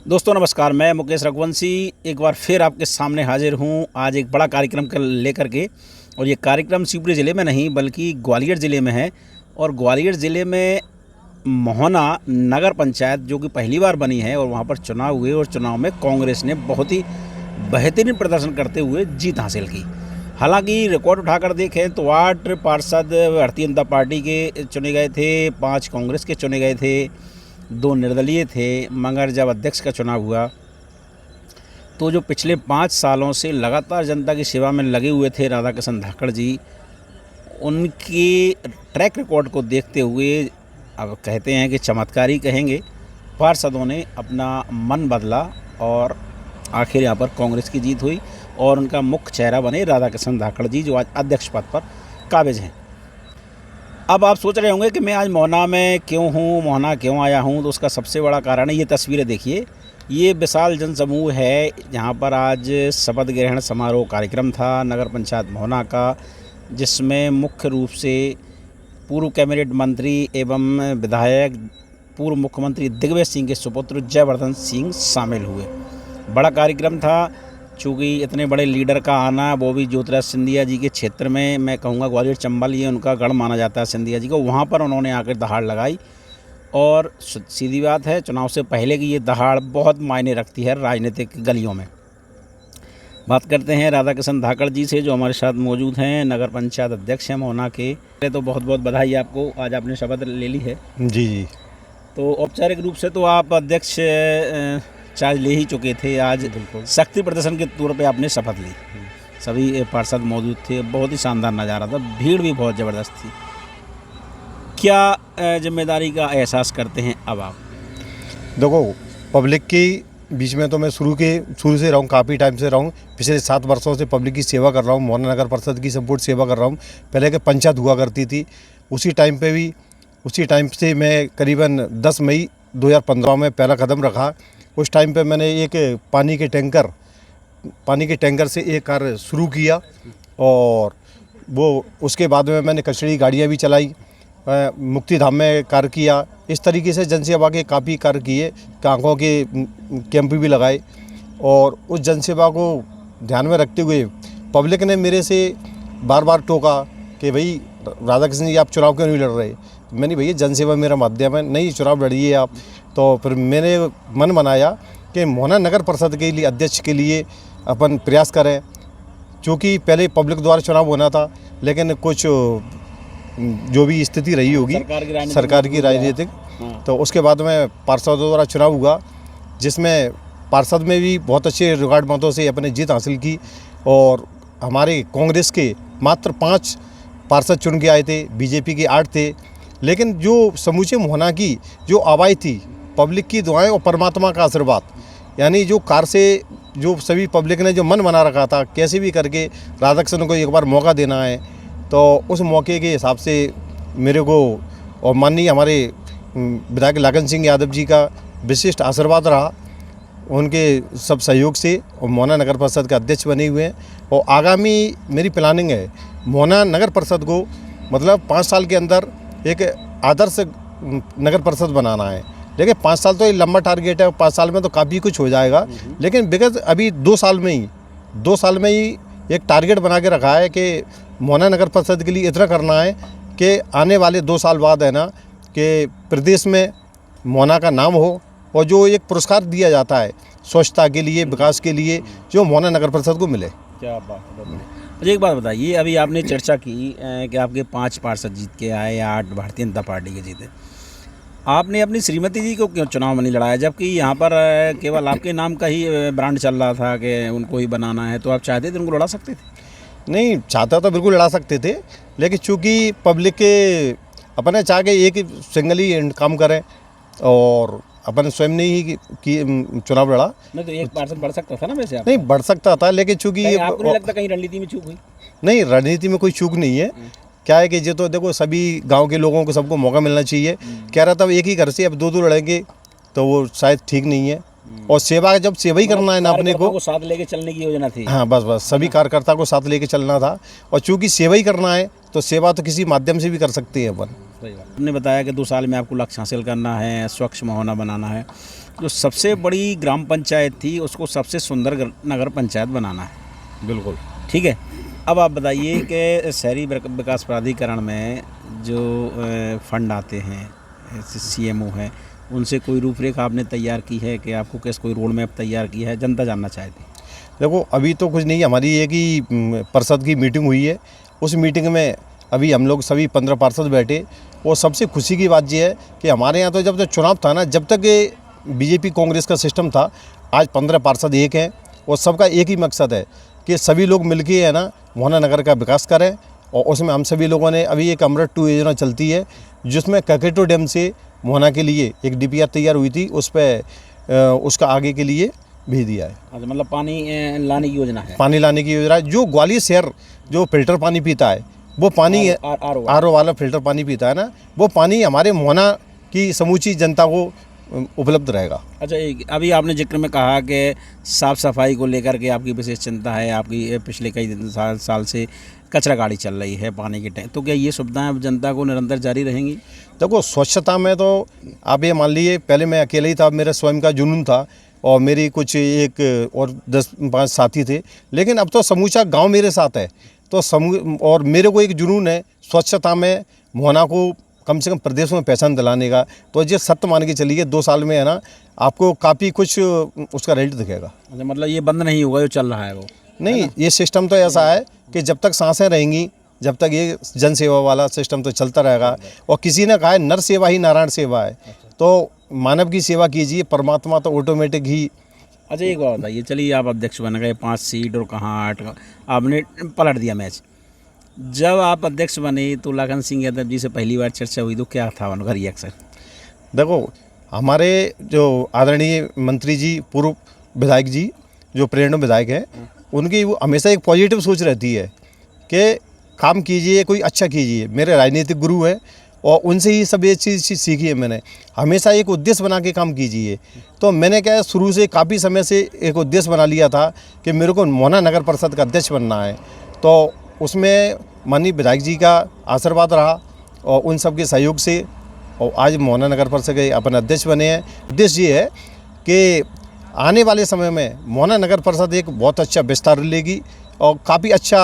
दोस्तों नमस्कार, मैं मुकेश रघुवंशी एक बार फिर आपके सामने हाजिर हूँ। आज एक बड़ा कार्यक्रम लेकर के, और ये कार्यक्रम शिवपुरी ज़िले में नहीं बल्कि ग्वालियर ज़िले में है। और ग्वालियर ज़िले में मोहना नगर पंचायत जो कि पहली बार बनी है, और वहाँ पर चुनाव हुए और चुनाव में कांग्रेस ने बहुत ही बेहतरीन प्रदर्शन करते हुए जीत हासिल की। हालांकि रिकॉर्ड उठाकर देखें तो 8 पार्षद भारतीय जनता पार्टी के चुने गए थे, 5 कांग्रेस के चुने गए थे, 2 निर्दलीय थे। मगर जब अध्यक्ष का चुनाव हुआ तो जो पिछले 5 सालों से लगातार जनता की सेवा में लगे हुए थे राधाकिशन धाकड़ जी, उनके ट्रैक रिकॉर्ड को देखते हुए अब कहते हैं कि चमत्कार ही कहेंगे, पार्षदों ने अपना मन बदला और आखिर यहाँ पर कांग्रेस की जीत हुई और उनका मुख्य चेहरा बने राधाकिशन धाकड़ जी, जो आज अध्यक्ष पद पर काबिज हैं। अब आप सोच रहे होंगे कि मैं आज मोहना में क्यों हूँ, मोहना क्यों आया हूँ, तो उसका सबसे बड़ा कारण है ये तस्वीरें देखिए। ये विशाल जनसमूह है जहाँ पर आज शपथ ग्रहण समारोह कार्यक्रम था नगर पंचायत मोहना का, जिसमें मुख्य रूप से पूर्व कैबिनेट मंत्री एवं विधायक पूर्व मुख्यमंत्री दिग्विजय सिंह के सुपुत्र जयवर्धन सिंह शामिल हुए। बड़ा कार्यक्रम था, चूँकि इतने बड़े लीडर का आना, वो भी ज्योतिराज सिंधिया जी के क्षेत्र में, मैं कहूँगा ग्वालियर चंबल ये उनका गढ़ माना जाता है सिंधिया जी को, वहाँ पर उन्होंने आकर दहाड़ लगाई। और सीधी बात है, चुनाव से पहले की ये दहाड़ बहुत मायने रखती है राजनीतिक गलियों में। बात करते हैं राधाकिशन धाकड़ जी से, जो हमारे साथ मौजूद हैं, नगर पंचायत अध्यक्ष हैं मोहना के। तो बहुत बहुत बधाई आपको, आज आपने शपथ ले ली है। जी। तो औपचारिक रूप से तो आप अध्यक्ष चार्ज ले ही चुके थे, आज शक्ति प्रदर्शन के तौर पे आपने शपथ ली। सभी पार्षद मौजूद थे, बहुत ही शानदार नज़ारा था, भीड़ भी बहुत ज़बरदस्त थी। क्या जिम्मेदारी का एहसास करते हैं अब आप? देखो, पब्लिक के बीच में तो मैं शुरू से रहा हूँ, काफ़ी टाइम से रहा हूँ। पिछले 7 वर्षों से पब्लिक की सेवा कर रहा हूँ, मोहना नगर परिषद की संपूर्ण सेवा कर रहा हूँ। पहले के पंचायत हुआ करती थी, उसी टाइम से मैं करीबन 10 मई 2015 में पहला कदम रखा। उस टाइम पे मैंने एक पानी के टैंकर से एक कार्य शुरू किया, और वो उसके बाद में मैंने कचड़ी गाड़ियाँ भी चलाई, मुक्ति धाम में कार्य किया। इस तरीके से जनसेवा के काफ़ी कार्य किए, आँखों के कैंप भी लगाए। और उस जनसेवा को ध्यान में रखते हुए पब्लिक ने मेरे से बार बार टोका कि भाई राधाकिशन जी आप चुनाव क्यों नहीं लड़ रहे। मैंने भैया जनसेवा मेरा माध्यम है, नहीं चुनाव लड़िए आप। तो फिर मैंने मन बनाया कि मोहना नगर परिषद के लिए अध्यक्ष के लिए अपन प्रयास करें, क्योंकि पहले पब्लिक द्वारा चुनाव होना था, लेकिन कुछ जो भी स्थिति रही होगी सरकार की राजनीतिक, तो उसके बाद में पार्षदों द्वारा चुनाव हुआ, जिसमें पार्षद में भी बहुत अच्छे रिकॉर्ड मतों से अपने जीत हासिल की। और हमारे कांग्रेस के मात्र 5 पार्षद चुन के आए थे, बीजेपी के 8 थे। लेकिन जो समूचे मोहना की जो आवाज़ थी, पब्लिक की दुआएं और परमात्मा का आशीर्वाद, यानी जो कार से जो सभी पब्लिक ने जो मन बना रखा था कैसे भी करके राधाकिशन को एक बार मौका देना है, तो उस मौके के हिसाब से मेरे को और माननीय हमारे विधायक लाखन सिंह यादव जी का विशिष्ट आशीर्वाद रहा, उनके सब सहयोग से और मोहना नगर परिषद के अध्यक्ष बने हुए हैं। और आगामी मेरी प्लानिंग है मोहना नगर परिषद को मतलब 5 साल के अंदर एक आदर्श नगर परिषद बनाना है। देखिए 5 साल तो ये लंबा टारगेट है, 5 साल में तो काफ़ी कुछ हो जाएगा, लेकिन बिकॉज अभी 2 साल में ही एक टारगेट बना के रखा है कि मोहना नगर परिषद के लिए इतना करना है कि आने वाले 2 साल बाद है ना कि प्रदेश में मोहना का नाम हो, और जो एक पुरस्कार दिया जाता है स्वच्छता के लिए, विकास के लिए, जो मोहना नगर परिषद को मिले। क्या बात है। मुझे एक बात बताइए, अभी आपने चर्चा की कि आपके 5 पार्षद जीत के आए या 8 भारतीय जनता पार्टी के जीते, आपने अपनी श्रीमती जी को क्यों चुनाव में नहीं लड़ाया, जबकि यहाँ पर केवल आपके नाम का ही ब्रांड चल रहा था कि उनको ही बनाना है? तो आप चाहते थे उनको लड़ा सकते थे? नहीं, चाहता तो बिल्कुल लड़ा सकते थे, लेकिन चूँकि पब्लिक के अपने चाह के एक ही सिंगल ही काम करें, और अपन स्वयं ने ही चुनाव लड़ा। नहीं तो एक पार्षद बढ़ सकता था ना वैसे? नहीं बढ़ सकता था, लेकिन चूँकि आपको नहीं लगता कहीं रणनीति में चूक हुई? नहीं, रणनीति में कोई चूक नहीं है। क्या है कि ये तो देखो सभी गांव के लोगों को सबको मौका मिलना चाहिए। कह रहा था अब एक ही घर से अब 2 लड़ेंगे तो वो शायद ठीक नहीं है। और सेवा, जब सेवा ही करना है ना अपने को साथ लेके चलने की योजना थी। हाँ बस सभी कार्यकर्ता को साथ लेके चलना था, और चूँकि सेवा ही करना है तो सेवा तो किसी माध्यम से भी कर सकते हैं अपन। आपने बताया कि 2 साल में आपको लक्ष्य हासिल करना है, स्वच्छ मोहना बनाना है। जो सबसे बड़ी ग्राम पंचायत थी उसको सबसे सुंदर नगर पंचायत बनाना है। बिल्कुल। ठीक है, अब आप बताइए कि शहरी विकास प्राधिकरण में जो फंड आते हैं, सीएमओ है, उनसे कोई रूपरेखा आपने तैयार की है कि आपको कैसे कोई रोड मैप तैयार किया है? जनता जानना चाहती है। देखो अभी तो कुछ नहीं, हमारी एक ही परिषद की मीटिंग हुई है। उस मीटिंग में अभी हम लोग सभी 15 पार्षद बैठे, और सबसे खुशी की बात यह है कि हमारे यहाँ तो जब तक चुनाव था ना, जब तक बीजेपी कांग्रेस का सिस्टम था, आज 15 पार्षद एक हैं और सबका एक ही मकसद है कि सभी लोग मिलकर है ना मोहना नगर का विकास करें। और उसमें हम सभी लोगों ने अभी एक अमृत 2 योजना चलती है, जिसमें ककेटो डैम से मोहना के लिए एक डीपीआर तैयार हुई थी, उस पर उसका आगे के लिए भेज दिया है। अच्छा, मतलब पानी लाने की योजना है। पानी लाने की योजना है। जो ग्वालियर शहर जो फिल्टर पानी पीता है, वो पानी आरओ वाला फिल्टर पानी पीता है ना, वो पानी हमारे मोहना की समूची जनता को उपलब्ध रहेगा। अच्छा, अभी आपने जिक्र में कहा कि साफ़ सफाई को लेकर के आपकी विशेष चिंता है, आपकी पिछले कई साल से कचरा गाड़ी चल रही है, पानी की टैंक, तो क्या ये सुविधाएं अब जनता को निरंतर जारी रहेंगी? देखो स्वच्छता में तो आप ये मान लीजिए, पहले मैं अकेले ही था, मेरा स्वयं का जुनून था और मेरी कुछ एक और 10-5 साथी थे, लेकिन अब तो समूचा गांव मेरे साथ है। तो और मेरे को एक जुनून है स्वच्छता में, मोहना को कम से कम प्रदेश में पहचान दिलाने का। तो ये सत्य मान के चलिए 2 साल में है ना, आपको काफ़ी कुछ उसका रिजल्ट दिखेगा। अच्छा, मतलब ये बंद नहीं होगा जो चल रहा है वो? नहीं, ये सिस्टम तो ऐसा है कि जब तक सांसें रहेंगी, जब तक ये जन सेवा वाला सिस्टम तो चलता रहेगा। और किसी ने कहा है नर सेवा ही नारायण सेवा है, तो मानव की सेवा कीजिए, परमात्मा तो ऑटोमेटिक ही। अच्छा, एक बात बताइए, चलिए आप अध्यक्ष बन गए, 5 सीट और कहाँ 8, आपने पलट दिया मैच। जब आप अध्यक्ष बने तो लाखन सिंह यादव जी से पहली बार चर्चा हुई तो क्या था उनका रिएक्शन? देखो हमारे जो आदरणीय मंत्री जी, पूर्व विधायक जी, जो प्रेरणा विधायक हैं, उनकी वो हमेशा एक पॉजिटिव सोच रहती है कि काम कीजिए, कोई अच्छा कीजिए। मेरे राजनीतिक गुरु हैं और उनसे ही सब ये चीज़ सीखी है मैंने। हमेशा एक उद्देश्य बना के काम कीजिए। तो मैंने क्या शुरू से काफ़ी समय से एक उद्देश्य बना लिया था कि मेरे को मोहना नगर परिषद का अध्यक्ष बनना है। तो उसमें माननीय विधायक जी का आशीर्वाद रहा और उन सब के सहयोग से, और आज मोहना नगर परिषद के अपने अध्यक्ष बने हैं। उद्देश्य ये है कि आने वाले समय में मोहना नगर परिषद एक बहुत अच्छा विस्तार लेगी और काफ़ी अच्छा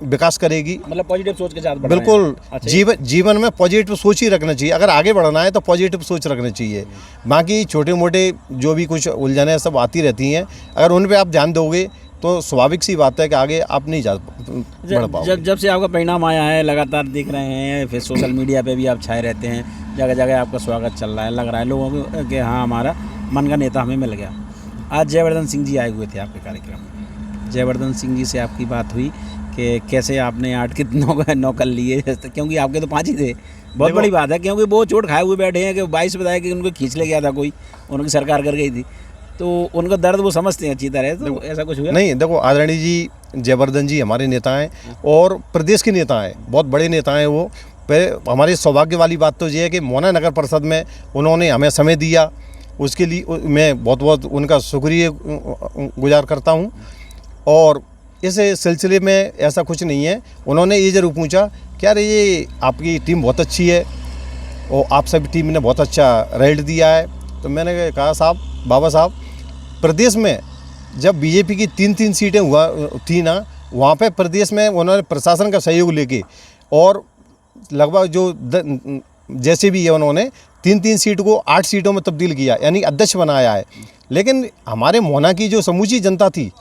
विकास करेगी। मतलब पॉजिटिव सोच के साथ बढ़ रहे हैं। बिल्कुल। अच्छा, जीवन में पॉजिटिव सोच ही रखना चाहिए। अगर आगे बढ़ना है तो पॉजिटिव सोच रखना चाहिए। बाकी छोटे मोटे जो भी कुछ उलझनें सब आती रहती हैं, अगर उन पे आप ध्यान दोगे तो स्वाभाविक सी बात है कि आगे आप नहीं बढ़ पाओगे। जब से आपका परिणाम आया है, लगातार देख रहे हैं, फिर सोशल मीडिया पे भी आप छाए रहते हैं, जगह जगह आपका स्वागत चल रहा है, लग रहा है लोगों को कि हाँ हमारा मन का नेता हमें मिल गया। आज जयवर्धन सिंह जी आए हुए थे आपके कार्यक्रम में। जयवर्धन सिंह जी से आपकी बात हुई कि कैसे आपने 8 के 9 कर लिए, क्योंकि आपके तो 5 ही थे। बहुत बड़ी बात है, क्योंकि वो चोट खाए हुए बैठे हैं कि 22 बताया कि उनको खींच ले गया था कोई, उनकी सरकार कर गई थी, तो उनका दर्द वो समझते हैं अच्छी तरह। तो ऐसा कुछ हुआ नहीं? देखो आदरणीय जी जयवर्धन जी हमारे नेता हैं और प्रदेश के नेता हैं, बहुत बड़े नेता हैं वो। हमारी सौभाग्य वाली बात तो ये है कि मोहना नगर परिषद में उन्होंने हमें समय दिया, उसके लिए मैं बहुत बहुत उनका शुक्रिया गुजार करता हूँ। और इस सिलसिले में ऐसा कुछ नहीं है, उन्होंने ये ज़रूर पूछा कि यार ये आपकी टीम बहुत अच्छी है और आप सभी टीम ने बहुत अच्छा रिजल्ट दिया है। तो मैंने कहा साहब, बाबा साहब, प्रदेश में जब बीजेपी की 3 सीटें हुआ थी ना, वहाँ पे प्रदेश में उन्होंने प्रशासन का सहयोग लेके और लगभग जो जैसे भी है उन्होंने 3 सीट को 8 सीटों में तब्दील किया, यानी अध्यक्ष बनाया है। लेकिन हमारे मोहना की जो समूची जनता थी,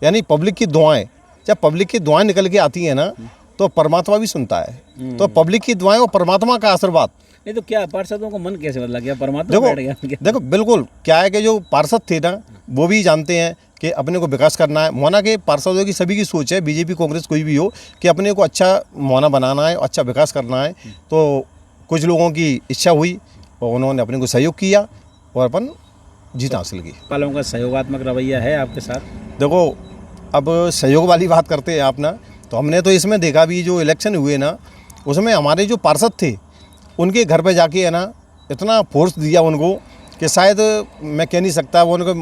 यानी पब्लिक की दुआएं, जब पब्लिक की दुआएं निकल के आती हैं ना, तो परमात्मा भी सुनता है। तो पब्लिक की दुआएं और परमात्मा का आशीर्वाद। नहीं तो क्या पार्षदों को मन कैसे बदला गया? परमात्मा बैठ गया? देखो बिल्कुल, क्या है कि जो पार्षद थे ना, वो भी जानते हैं कि अपने को विकास करना है। मोहना के पार्षदों की सभी की सोच है, बीजेपी कांग्रेस कोई भी हो, कि अपने को अच्छा मोहना बनाना है, अच्छा विकास करना है। तो कुछ लोगों की इच्छा हुई और उन्होंने अपने को सहयोग किया और अपन जीत हासिल की। पालों का सहयोगात्मक रवैया है आपके साथ? देखो अब सहयोग वाली बात करते हैं आप ना, तो हमने तो इसमें देखा भी जो इलेक्शन हुए ना, उसमें हमारे जो पार्षद थे उनके घर पे जाके है ना इतना फोर्स दिया उनको कि शायद मैं कह नहीं सकता। वो उनको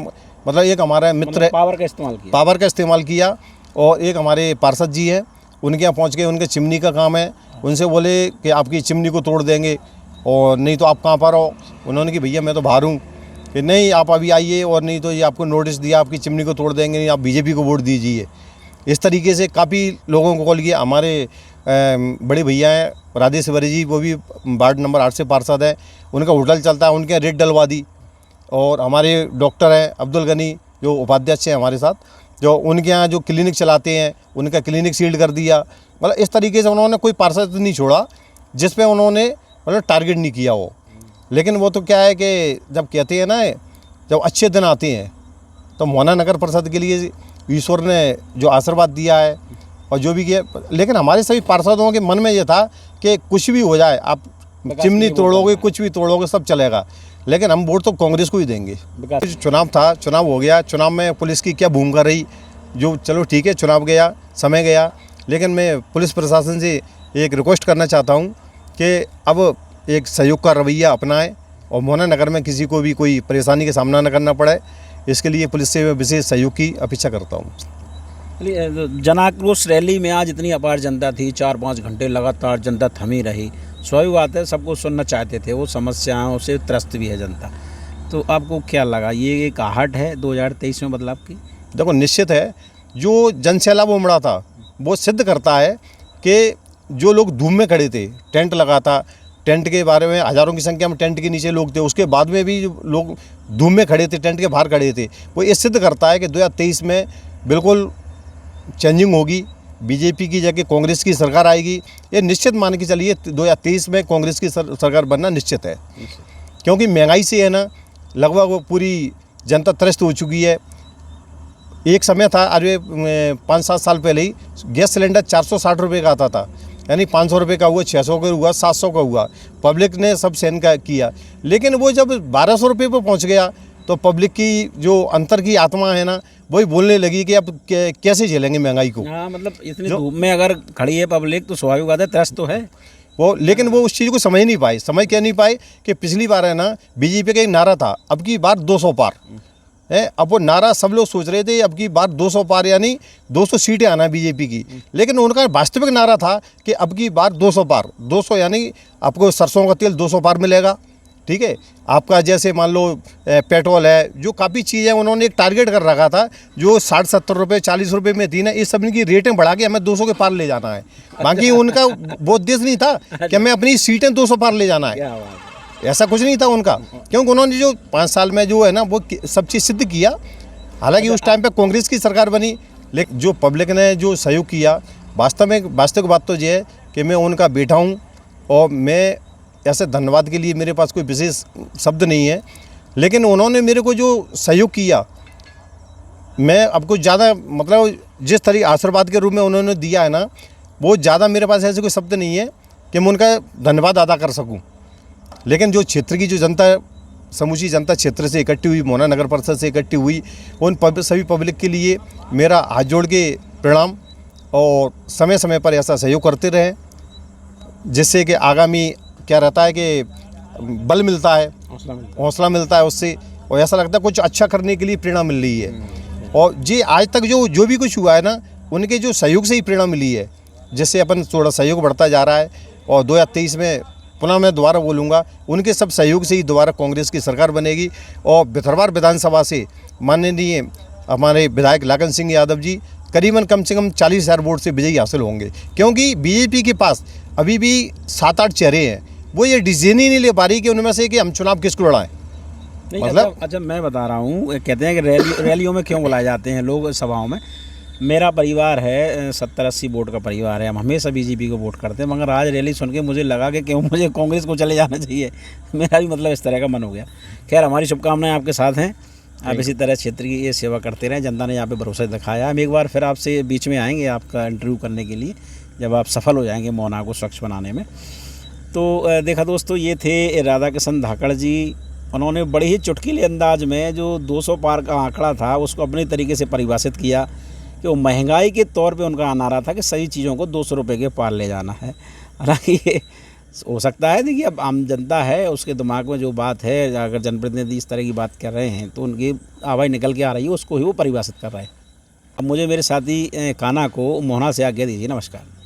मतलब एक हमारा मित्र है, पावर का इस्तेमाल किया। और एक हमारे पार्षद जी हैं, उनके यहाँ पहुँच के उनके चिमनी का काम है, उनसे बोले कि आपकी चिमनी को तोड़ देंगे और नहीं तो आप कहाँ पर हो। उन्होंने कि भैया मैं तो बाहर हूँ। कि नहीं आप अभी आइए और नहीं तो ये आपको नोटिस दिया, आपकी चिमनी को तोड़ देंगे, नहीं आप बीजेपी को वोट दीजिए। इस तरीके से काफ़ी लोगों को कॉल किया। हमारे बड़े भैया हैं राधे सिवरी जी, वो भी वार्ड नंबर 8 से पार्षद है, उनका होटल चलता है, उनके रेट डलवा दी। और हमारे डॉक्टर हैं अब्दुल गनी जो उपाध्यक्ष हैं हमारे साथ, जो उनके यहाँ जो क्लिनिक चलाते हैं उनका क्लिनिक सील्ड कर दिया। मतलब इस तरीके से उन्होंने कोई पार्षद नहीं छोड़ा जिस पे उन्होंने मतलब टारगेट नहीं किया हो। लेकिन वो तो क्या है कि जब कहते हैं ना, जब अच्छे दिन आते हैं तो मोहना नगर परिषद के लिए ईश्वर ने जो आशीर्वाद दिया है और जो भी किया, लेकिन हमारे सभी पार्षदों के मन में ये था कि कुछ भी हो जाए, आप चिमनी तोड़ोगे, कुछ भी तोड़ोगे, सब चलेगा, लेकिन हम वोट तो कांग्रेस को ही देंगे। चुनाव था, चुनाव हो गया, चुनाव में पुलिस की क्या भूमिका रही, जो चलो ठीक है, चुनाव गया, समय गया, लेकिन मैं पुलिस प्रशासन से एक रिक्वेस्ट करना चाहता हूँ कि अब एक सहयोग का रवैया अपनाएं और मोहना नगर में किसी को भी कोई परेशानी का सामना न करना पड़े, इसके लिए पुलिस से विशेष सहयोग की अपेक्षा करता हूँ। जन आक्रोश रैली में आज इतनी अपार जनता थी, 4-5 घंटे लगातार जनता थमी रही। स्वाभाविक बात है, सबको सुनना चाहते थे, वो समस्याओं से त्रस्त भी है जनता। तो आपको क्या लगा, ये एक आहट है 2023 में बदलाव की? देखो निश्चित है, जो जन सैलाब उमड़ा था वो सिद्ध करता है कि जो लोग धूम में खड़े थे, टेंट लगा था, टेंट के बारे में हज़ारों की संख्या में टेंट के नीचे लोग थे, उसके बाद में भी जो लोग धूम में खड़े थे, टेंट के बाहर खड़े थे, वो ये सिद्ध करता है कि 2023 में बिल्कुल चेंजिंग होगी, बीजेपी की जगह कांग्रेस की सरकार आएगी। ये निश्चित मान के चलिए 2023 में कांग्रेस की सरकार बनना निश्चित है, क्योंकि महंगाई से है ना लगभग वो पूरी जनता त्रस्त हो चुकी है। एक समय था, अरे 5-7 साल पहले ही गैस सिलेंडर 460 रुपये का आता था, यानी 500 रुपये का हुआ, 600 का हुआ, 700 का हुआ, पब्लिक ने सब सहन किया। लेकिन वो जब 1200 रुपये पर पहुँच गया तो पब्लिक की जो अंतर की आत्मा है ना, वही बोलने लगी कि अब कैसे झेलेंगे महंगाई को। हाँ, मतलब इतनी धूप में अगर खड़ी है पब्लिक तो स्वाभाविक बात है, त्रस्त तो है वो। लेकिन वो उस चीज़ को समझ नहीं पाए। समझ क्या नहीं पाए कि पिछली बार है ना बीजेपी का एक नारा था, अब की बार 200 पार है। अब वो नारा सब लोग सोच रहे थे अब की बार 200 पार यानी 200 सीटें आना बीजेपी की, लेकिन उनका वास्तविक नारा था कि अब की बार 200 पार। 200 यानी आपको सरसों का तेल 200 पार मिलेगा, ठीक है। आपका जैसे मान लो पेट्रोल है, जो काफ़ी चीज़ें उन्होंने एक टारगेट कर रखा था, जो 60-70 रुपये 40 रुपये में थी ना, इस सब की रेटें बढ़ा के हमें 200 के पार ले जाना है। बाकी उनका वो उद्देश्य नहीं था कि हमें अपनी सीटें 200 पार ले जाना है, ऐसा कुछ नहीं था उनका, क्योंकि उन्होंने जो 5 साल में जो है ना वो सब चीज़ सिद्ध किया। हालांकि उस टाइम पे कांग्रेस की सरकार बनी, लेकिन जो पब्लिक ने जो सहयोग किया, वास्तविक बात तो ये है कि मैं उनका बेटा हूँ और मैं ऐसे धन्यवाद के लिए मेरे पास कोई विशेष शब्द नहीं है। लेकिन उन्होंने मेरे को जो सहयोग किया, मैं अब कुछ ज़्यादा मतलब जिस तरीके आशीर्वाद के रूप में उन्होंने दिया है ना, वो ज़्यादा मेरे पास ऐसे कोई शब्द नहीं है कि मैं उनका धन्यवाद अदा कर सकूं। लेकिन जो क्षेत्र की जो जनता, समूची जनता क्षेत्र से इकट्ठी हुई, मोहना नगर परिषद से इकट्ठी हुई, उन सभी पब्लिक के लिए मेरा हाथ जोड़ के प्रणाम, और समय समय पर ऐसा सहयोग करते रहें, जिससे कि आगामी क्या रहता है कि बल मिलता है, हौसला मिलता है उससे, और ऐसा लगता है कुछ अच्छा करने के लिए प्रेरणा मिल रही है। और जी आज तक जो भी कुछ हुआ है ना, उनके जो सहयोग से ही प्रेरणा मिली है, जिससे अपन थोड़ा सहयोग बढ़ता जा रहा है। और 2023 में पुनः मैं दोबारा बोलूँगा, उनके सब सहयोग से ही दोबारा कांग्रेस की सरकार बनेगी। और भितरवार विधानसभा से माननीय हमारे विधायक लाखन सिंह यादव जी करीबन कम से कम 40,000 वोट से विजयी हासिल होंगे, क्योंकि बीजेपी के पास अभी भी 7-8 चेहरे हैं, वो ये डिसीजन ही नहीं ले पा रही कि उनमें से कि हम चुनाव किसको लड़ाएं। मतलब अच्छा मैं बता रहा हूँ, कहते हैं कि रैलियों में क्यों बुलाए जाते हैं लोग सभाओं में। मेरा परिवार है 70-80 वोट का परिवार है, हम हमेशा बीजेपी को वोट करते हैं, मगर आज रैली सुन के मुझे लगा कि क्यों मुझे कांग्रेस को चले जाना चाहिए। मेरा भी मतलब इस तरह का मन हो गया। खैर, हमारी शुभकामनाएं आपके साथ हैं, आप इसी तरह क्षेत्र की ये सेवा करते रहें। जनता ने यहाँ पे भरोसा दिखाया। हम एक बार फिर आपसे बीच में आएंगे आपका इंटरव्यू करने के लिए, जब आप सफल हो जाएंगे मोहना को स्वच्छ बनाने में। तो देखा दोस्तों, ये थे राधा किशन धाकड़ जी। उन्होंने बड़े ही चुटकीले अंदाज में जो 200 पार का आंकड़ा था उसको अपने तरीके से परिभाषित किया कि वो महंगाई के तौर पे उनका नारा था कि सभी चीज़ों को 200 रुपये के पार ले जाना है। हालांकि ये हो सकता है, देखिए अब आम जनता है, उसके दिमाग में जो बात है, अगर जनप्रतिनिधि इस तरह की बात कर रहे हैं तो उनकी आवाज़ निकल के आ रही है, उसको ही वो परिभाषित कर रहे हैं। अब मुझे मेरे साथी कान्हा को मोहना से आज्ञा दीजिए। नमस्कार।